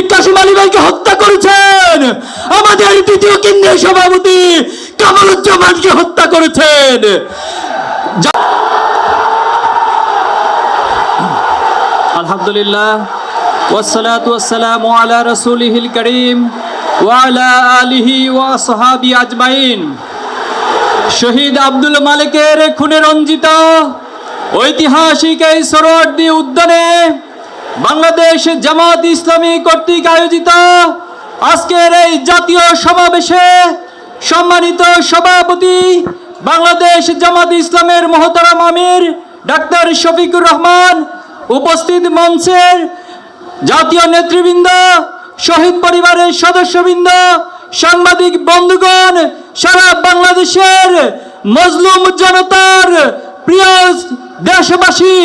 মীর কাসেম আলী ভাইকে হত্যা করেছেন, আমাদের দ্বিতীয় কেন্দ্রীয় সভাপতি কামরুজ্জামানকে হত্যা করেছেন। আলহামদুলিল্লাহ ওয়াসসালাতু ওয়াসসালামু আলা রাসূলিহিল কারীম ওয়া আলা আলিহি ওয়া আসহাবি আজমাইন। শহীদ আব্দুল মালিকের খুনে রঞ্জিত ঐতিহাসিক এই সোহরাওয়ার্দী উদ্যানে বাংলাদেশ জামাত ইসলামী কর্তৃক আয়োজিত আজকের এই জাতীয় সমাবেশে সম্মানিত সভাপতি বাংলাদেশ জামাত ইসলামের মহতারাম আমির ডাক্তার শফিকুর রহমান, উপস্থিত মঞ্চের জাতীয় নেতৃবৃন্দ, শহীদ পরিবারের সদস্যবৃন্দ, সাংবাদিক বন্ধুগণ, সারা বাংলাদেশের মজলুম জনতার প্রিয় দেশবাসী,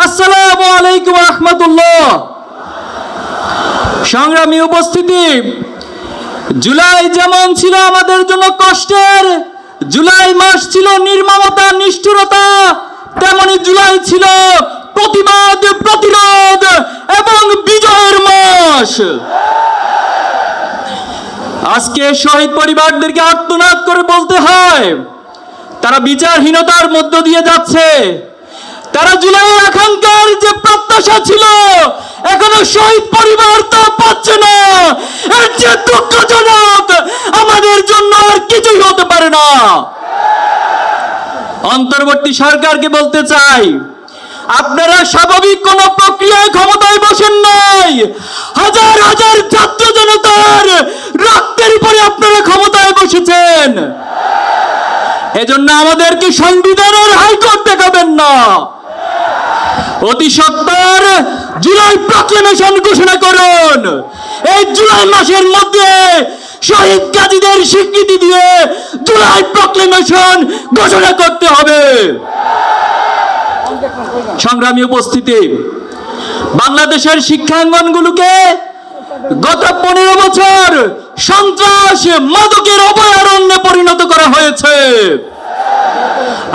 আসসালামু আলাইকুম ওয়া রাহমাতুল্লাহ। সংগ্রামী উপস্থিতি, জুলাই যেমন ছিল আমাদের জন্য কষ্টের, জুলাই মাস ছিল নির্মমতা নিষ্ঠুরতা, তেমনি জুলাই ছিল প্রতিবাদ, প্রতিরোধ এবং বিজয়ের মাস। আজকে শহীদ পরিবারদেরকে আর্তনাদ করে বলতে হয়, তারা বিচারহীনতার মধ্য দিয়ে যাচ্ছে। তারা জুলাইয়ের আকাঙ্ক্ষার যে প্রত্যাশা ছিল এখনো শহীদ পরিবার তা পাচ্ছে না। এর যে দুঃখজনক, আমাদের জন্য আর কিছুই হতে পারে না। অন্তর্বর্তী সরকারকে বলতে চাই, আপনারা স্বাভাবিক কোন প্রক্রিয়ায় ক্ষমতায় বসেন নাই, হাজার হাজার ছাত্র জনতার রক্তের উপরে আপনারা ক্ষমতায় বসেছেন। এজন্য আমাদেরকে সংবিধানের হাইকোর্ট দেখাবেন না। অতি সত্বর জুলাই প্রক্লেমেশন ঘোষণা করুন। এই জুলাই মাসের মধ্যে শহীদ গাজীদের স্বীকৃতি দিয়ে জুলাই প্রক্লেমেশন ঘোষণা করতে হবে। সংগ্রামী উপস্থিতি, বাংলাদেশের শিক্ষাঙ্গনগুলোকে গত 15 বছর সন্ত্রাস মাদকের অভয়ারণ্যে পরিণত করা হয়েছে।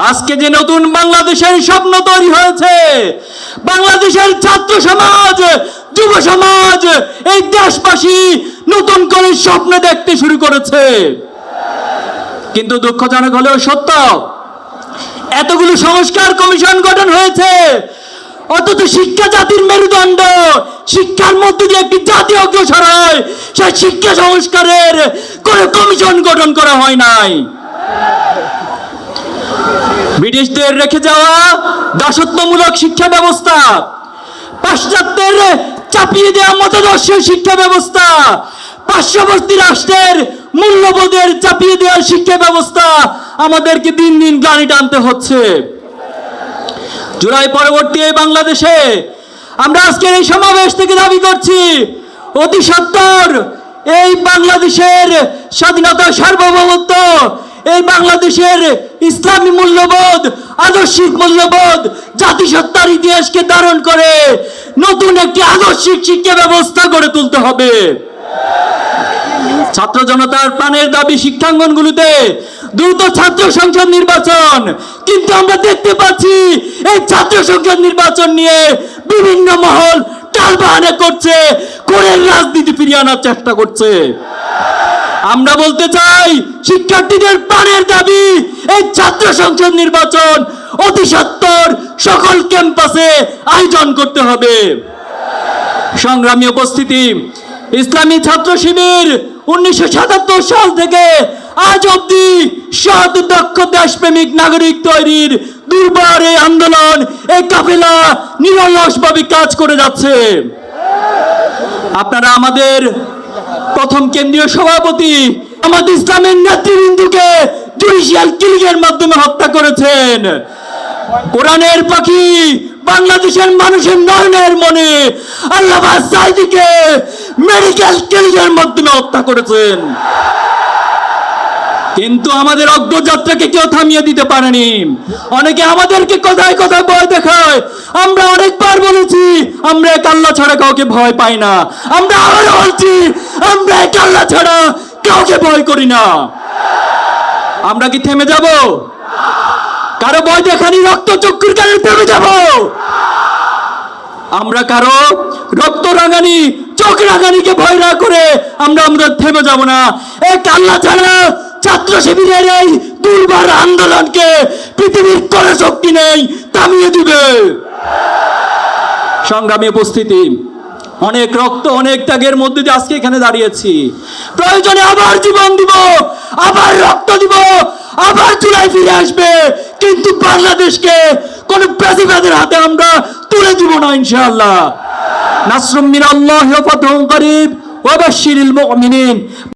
আজকে যে নতুন বাংলাদেশের স্বপ্ন তৈরি হয়েছে, বাংলাদেশের ছাত্র সমাজ, যুব সমাজ, এই দেশবাসী নতুন করে স্বপ্ন দেখতে শুরু করেছে। কিন্তু দুঃখজনক হলেও সত্য, এতগুলো সংস্কার কমিশন গঠন হয়েছে, অথচ শিক্ষা জাতির মেরুদণ্ড, শিক্ষার মধ্যে দিয়ে একটি জাতি অগ্রসর হয়, সেই শিক্ষা সংস্কারের কোন কমিশন গঠন করা হয় নাই। ব্রিটিশদের রেখে যাওয়া দাসত্বমূলক শিক্ষা ব্যবস্থা, পাশ্চাত্যের চাপিয়ে দেওয়া মতাদর্শের শিক্ষা ব্যবস্থা, পার্শ্ববর্তী রাষ্ট্রের মূল্যবোধের চাপিয়ে দেওয়ার শিক্ষা ব্যবস্থা আমাদেরকে দিন দিন গ্লানি টানতে হচ্ছে। জুলাই পরবর্তী এই বাংলাদেশে আমরা আজকের এই সমাবেশ থেকে দাবি করছি, অতি সত্বর এই বাংলাদেশের স্বাধীনতা, সার্বভৌমত্ব, এই বাংলাদেশের ইসলামী মূল্যবোধ, আদর্শিক মূল্যবোধ, জাতিসত্তার ইতিহাসকে ধারণ করে নতুন একটি আদর্শিক শিক্ষা ব্যবস্থা গড়ে তুলতে হবে। ছাত্র জনতার প্রাণের দাবি শিক্ষাঙ্গনগুলোতে দ্রুত ছাত্র সংসদ নির্বাচন, কিন্তু আমরা দেখতে পাচ্ছি এই ছাত্র সংসদ নির্বাচন নিয়ে বিভিন্ন মহল টালবাহানা করছে, কোরের রাজনীতি ফিরিয়ে আনার চেষ্টা করছে। আমরা বলতে চাই, শিক্ষার্থীদের প্রাণের দাবি এই ছাত্র সংসদ নির্বাচন অতি সত্বর সকল ক্যাম্পাসে আয়োজন করতে হবে। সংগ্রামী উপস্থিতি, ইসলামী ছাত্র শিবির 1977 সাল থেকে আজ অব্দি সৎ, দক্ষ, দেশপ্রেমিক নাগরিক তৈরির দুর্বার এই আন্দোলন, এই কাফেলা নিরলসভাবে কাজ করে যাচ্ছে। আপনারা আমাদের প্রথম কেন্দ্রীয় সভাপতি, আমাদের ইসলামের নেতৃবৃন্দকে জুডিশিয়াল কিলিংয়ের মাধ্যমে হত্যা করেছেন। কোরআনের পাখি, বাংলাদেশের মানুষের নয়নের মনে আল্লামা সাঈদীকে মেডিকেল কিলিংয়ের মাধ্যমে হত্যা করেছেন। কিন্তু আমাদের অগ্রযাত্রাকে কেউ থামিয়ে দিতে পারেনি। অনেকে আমাদেরকে কথায় কথায় ভয় দেখায়। আমরা অনেকবার বলেছি, আমরা এক আল্লাহ ছাড়া কাউকে ভয় পাই না। আমরা আবারও বলছি, আমরা এক আল্লাহ ছাড়া কাউকে ভয় করি না। আমরা কি থেমে যাব? কারো ভয় দেখানি রক্ত চক্ষুর কারণে থেমে যাব? আমরা কারো রক্ত রাঙানি চোখ রাঙানিকে ভয় না করে আমরা থেমে যাব না। এক আল্লাহ ছাড়া ছাত্র শিবিরের এই দুর্বার আন্দোলনকে পৃথিবীর কোনো শক্তি নেই থামিয়ে দিবে। সংগ্রামী উপস্থিতি, অনেক রক্ত অনেক ত্যাগের মধ্যে দিয়ে আজকে এখানে দাঁড়িয়েছি। প্রয়োজনে আবার জীবন দিব, আবার রক্ত দিব, আবার চূড়ায় ফিরে আসবে, কিন্তু বাংলাদেশকে কোন প্রেসিডেন্টের হাতে আমরা তুলে দিব না ইনশাআল্লাহ। নাসরুম মিনাল্লাহি ওয়া ফাতহুন করিব ওয়া বাশশিরিল মুমিনিন।